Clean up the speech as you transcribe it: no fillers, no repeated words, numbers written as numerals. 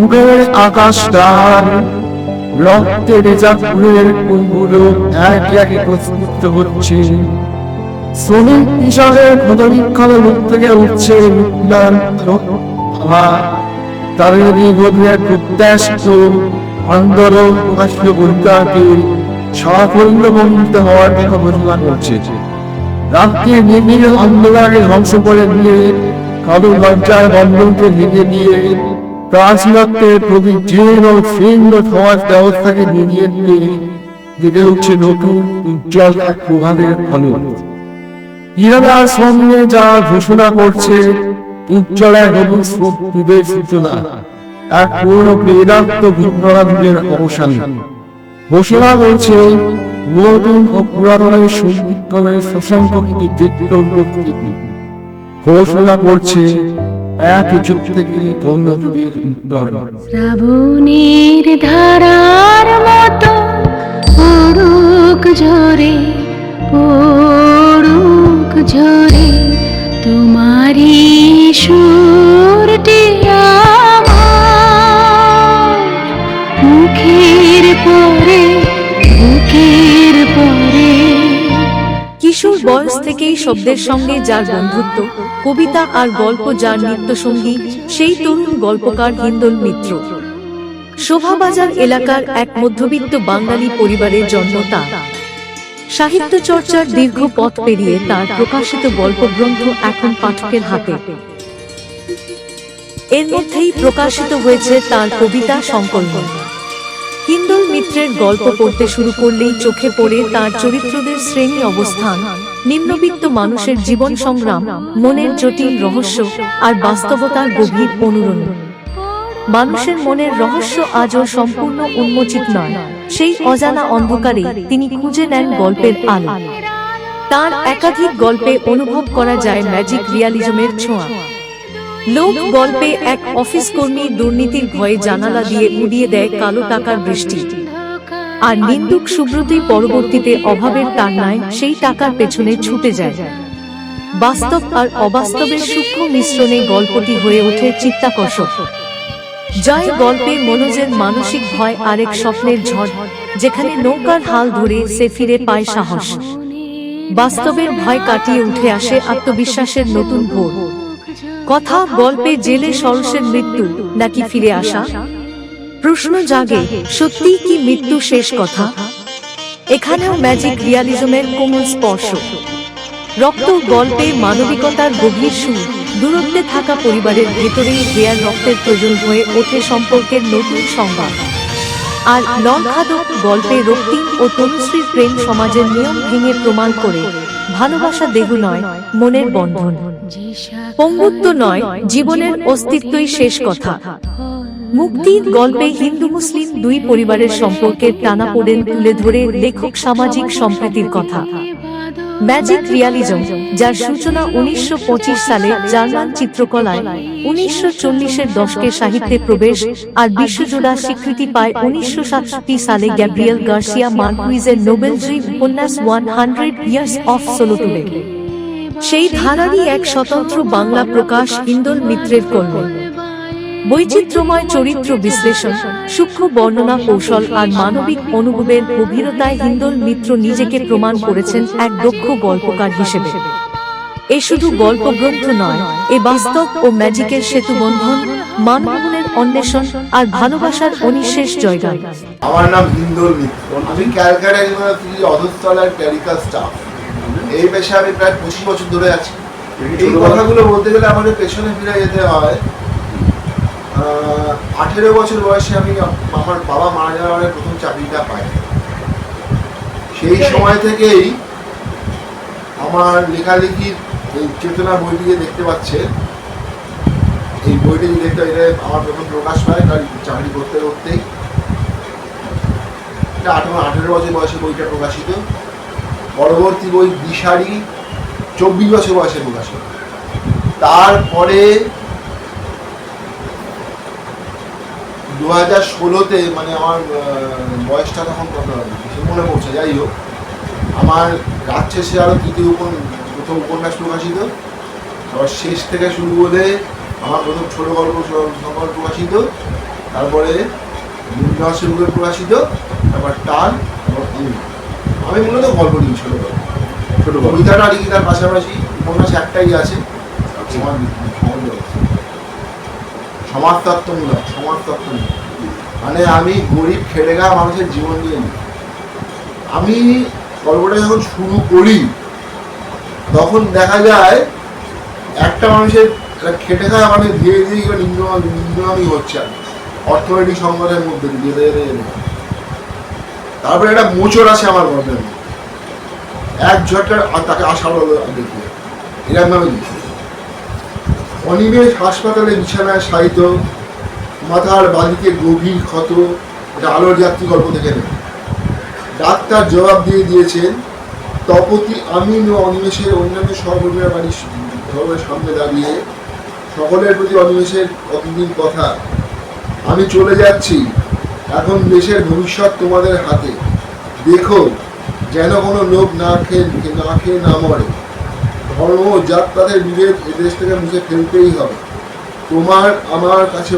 দূরের আকাশটার রক্তে ভেজা ফুলের ফুলগুলো একে একে প্রস্ফুটিত হচ্ছে। শ্রমিক হিসাবের ক্ষতবিক্ষত মুখ থেকে উঠছে তাদের দীর্ঘদিনের প্রত্যাশিত আন্দোলন প্রকাশিত কবিতাকে সাফল্য মণ্ডিত হওয়ার কথা ঘোষণা করছে। রাত্রে নিবিড় আন্দোলনে ধ্বংস করে দিয়ে কালো লজ্জার বন্ধনকে ভেঙে দিয়ে প্রাচীনত্বের প্রতি দৃঢ় ও শীর্ণ সমাজ ব্যবস্থাকে নিয়ে দিয়ে জেগে উঠছে নতুন উজ্জ্বল এক প্রভাবের ফলে। ইরাদার সঙ্গে যা ঘোষণা করছে উজ্জ্বল এক নতুন যুগের সূচনা, এক পুরনো বেদান্ত বিপ্লবের অবসান। ঘোষণা করছে নতুন ও পুরাতনের সংবিধানের শশাঙ্কিত চিত্রপ্রকৃতি। ঘোষণা করছে এক যুগ থেকে অন্য যুগের উত্তরণ। শ্রাবণের ধারার মতো পড়ুক ঝরে, পড়ুক ঝরে তোমারি সুরটি আমার মুখের পরে, মুখের পরে। কিশোর বয়স থেকেই শব্দের সঙ্গে যার বন্ধুত্ব, কবিতা আর গল্প যার নিত্যসঙ্গী, সেই তরুণ গল্পকার হিন্দোল মিত্র। শোভাবাজার এলাকার এক মধ্যবিত্ত বাঙালি পরিবারের জন্ম তার। সাহিত্য চর্চার দীর্ঘ পথ পেরিয়ে তার প্রকাশিত গল্পগ্রন্থ এখন পাঠকের হাতে। এর মধ্যেই প্রকাশিত হয়েছে তার কবিতা সংকলন। হিন্দোল মিত্রের গল্প পড়তে শুরু করলেই চোখে পড়ে তার চরিত্রদের শ্রেণী অবস্থান, নিম্নবিত্ত মানুষের জীবন সংগ্রাম, মনের জটিল রহস্য আর বাস্তবতার গভীর অনুরণন। মানুষের মনের রহস্য আজও সম্পূর্ণ উন্মোচিত নয়, সেই অজানা অন্ধকারে তিনি খুঁজে নেন গল্পের আলো। তার একাধিক গল্পে অনুভব করা যায় ম্যাজিক রিয়ালিজমের ছোঁয়া। লোক গল্পে এক অফিস কর্মী দুর্নীতির ভয়ে জানালা দিয়ে উড়িয়ে দেয় কালো টাকার বৃষ্টি, আর নিন্দুক সুব্রতী পরবর্তীতে অভাবের তাড়নায় সেই টাকার পেছনে ছুটে যায়। বাস্তব আর অবাস্তবের সূক্ষ্ম মিশ্রণে গল্পটি হয়ে ওঠে চিত্তাকর্ষক। জয় গল্পে মনোজের মানসিক ভয় আরেক স্বপ্নের ঝড়, যেখানে নৌকার হাল ধরে সে ফিরে পায় সাহস। বাস্তবের ভয় কাটিয়ে উঠে আসে আত্মবিশ্বাসের নতুন ভোর। কথা গল্পে জেলে সরসের মৃত্যু নাকি ফিরে আসা? প্রশ্ন জাগে, সত্যি কি মৃত্যু শেষ কথা? এখানেও ম্যাজিক রিয়ালিজমের কোমল স্পর্শ। রক্ত গল্পে মানবিকতার গভীর সুর, দূরত্বে থাকা পরিবারের ভেতরেই হেয়ার রক্তের প্রয়োজন হয়ে ওঠে সম্পর্কের নতুন সংবাদ। আর নলখাদক গল্পে রক্তিম ও তনুশ্রীর প্রেম সমাজের নিয়ম ভেঙে প্রমাণ করে ভালোবাসা দেহ নয়, মনের বন্ধন। পঙ্গুত্ব নয়, জীবনের অস্তিত্বই শেষ কথা। মুক্তির গল্পে হিন্দু মুসলিম দুই পরিবারের সম্পর্কের টানাপোড়েন তুলে ধরে লেখক সামাজিক সম্প্রীতির কথা। ম্যাজিক রিয়ালিজম, যার সূচনা 1925 সালে জার্মান চিত্রকলায়, 1940-এর দশকে সাহিত্যে প্রবেশ আর বিশ্বজোড়া স্বীকৃতি পায় 1967 সালে গ্যাব্রিয়েল গার্সিয়া মার্কুইজের নোবেলজয়ী উপন্যাস 100 ইয়ার্স অফ সলোটুডে। সেই ধারারই এক স্বতন্ত্র বাংলা প্রকাশ হিন্দোল মিত্রের কলম। বৈচিত্র্যময় চরিত্র বিশ্লেষণ, সূক্ষ্ম বর্ণনা কৌশল আর মানবিক অনুভবের গভীরতায় হিন্দোল মিত্র নিজেকে প্রমাণ করেছেন এক দক্ষ গল্পকার হিসেবে। এ শুধু গল্পগ্রন্থ নয়, এ বাস্তব ও ম্যাজিকের সেতুবন্ধন, মানবমনের অন্বেষণ আর ভালোবাসার অনিঃশেষ জয়গান। আমার নাম হিন্দোল মিত্র, আমি ক্যালকাটা ইউনিভার্সিটির অধস্তলার ক্যারিকাল স্টাফ। এই পেশে আমি প্রায় 25 বছর ধরে আছি। এই কথাগুলো বলতে গেলে আমাদের পেছনে ফিরে যেতে হয়। 18 বছর বয়সে আমি আমার বাবা মারা যাওয়ার প্রথম চাকরিটা পাই। সেই সময় থেকেই আমার লেখালেখির এই চেতনা বইটি যে দেখতে পাচ্ছে, এই বইটি দেখতে আমার প্রথম প্রকাশ পায় তার চাকরি করতে করতেই। 18 বছর বয়সে বইটা প্রকাশিত। পরবর্তী বই দিশারি 24 বছর বয়সে প্রকাশিত। তারপরে 2016-তে, মানে আমার বয়সটা তখন কত মনে পড়ছে, যাই হোক, আমার রাত শেষে আরও প্রথম উপন্যাস প্রকাশিত। আবার শেষ থেকে শুরু বলে আমার প্রথম ছোট গল্প প্রকাশিত। তারপরে রবীন্দ্রনাথ প্রকাশিত, তারপর টান, তারপর আমি মূলত গল্প নিই, ছোট গল্প। ছোট গল্প। কবিতাটা লিখি তার পাশাপাশি, উপন্যাস একটাই আছে, সমাজতত্ত্বমূলক। মানে আমি গরিব খেটে খাওয়া মানুষের জীবন নিয়ে নিই। আমি গল্পটা যখন শুরু করি তখন দেখা যায় একটা মানুষের খেটে খাওয়া মানে ধীরে ধীরে নিম্নগামী হচ্ছে অর্থনৈতিক সংকটের মধ্যে দিয়ে। তারপরে একটা মোচড় আছে আমার গল্পের মধ্যে, এক ঝটকার তাকে আশার দেখে এরকম ভাবে লিখি। অনিমেষ হাসপাতালে বিছানায় শায়িত, মাথার বাঁদিকে গভীর ক্ষত, এটা আলোর যাত্রী গল্প থেকে নেই। ডাক্তার জবাব দিয়ে দিয়েছেন, তপতি আমিন ও অনিমেষের অন্যান্য সহকর্মীরা বাড়ির ঘরের সামনে দাঁড়িয়ে সকলের প্রতি অনিমেষের কতদিন কথা, আমি চলে যাচ্ছি, এখন দেশের ভবিষ্যৎ তোমাদের হাতে, দেখো যেন কোনো লোক না খেয়ে না মরে, ধর্ম জাত তাদের বিভেদ এদেশ থেকে মুছে ফেলতেই হবে, তোমার আমার কাছে